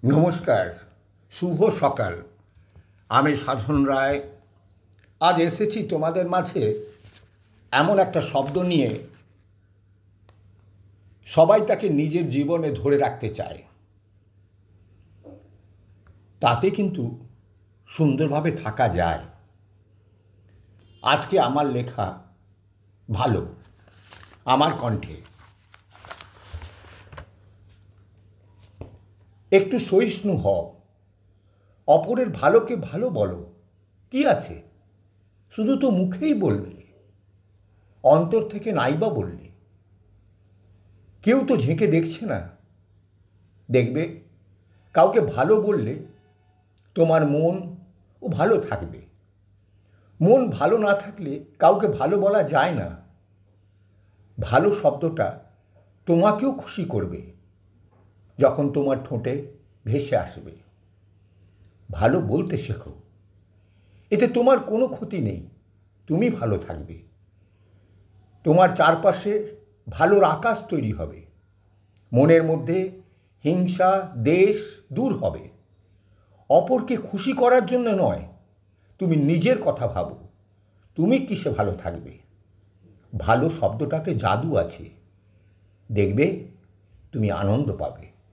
নমস্কার, শুভ সকাল। আমি সাধন রায়। আজ এসেছি তোমাদের মাঝে এমন একটা শব্দ নিয়ে, সবাই তাকে নিজের জীবনে ধরে রাখতে চায়, তাতে কিন্তু সুন্দরভাবে থাকা যায়। আজকে আমার লেখা ভালো, আমার কণ্ঠে। একটু সহিষ্ণু হও, অপরের ভালোকে ভালো বলো। কি আছে, শুধু তো মুখেই বলবে, অন্তর থেকে নাইবা বললে। কেউ তো ঝেঁকে দেখছে না। দেখবে, কাউকে ভালো বললে তোমার মন ভালো থাকবে। মন ভালো না থাকলে কাউকে ভালো বলা যায় না। ভালো শব্দটা তোমাকেও খুশি করবে যখন তোমার ঠোঁটে ভেসে আসবে। ভালো বলতে শেখো, এতে তোমার কোনো ক্ষতি নেই, তুমি ভালো থাকবে। তোমার চারপাশে ভালোর আকাশ তৈরি হবে। মনের মধ্যে হিংসা দ্বেষ দূর হবে। অপরকে খুশি করার জন্য নয়, তুমি নিজের কথা ভাবো, তুমি কিসে ভালো থাকবে। ভালো শব্দটাতে জাদু আছে, দেখবে তুমি আনন্দ পাবে।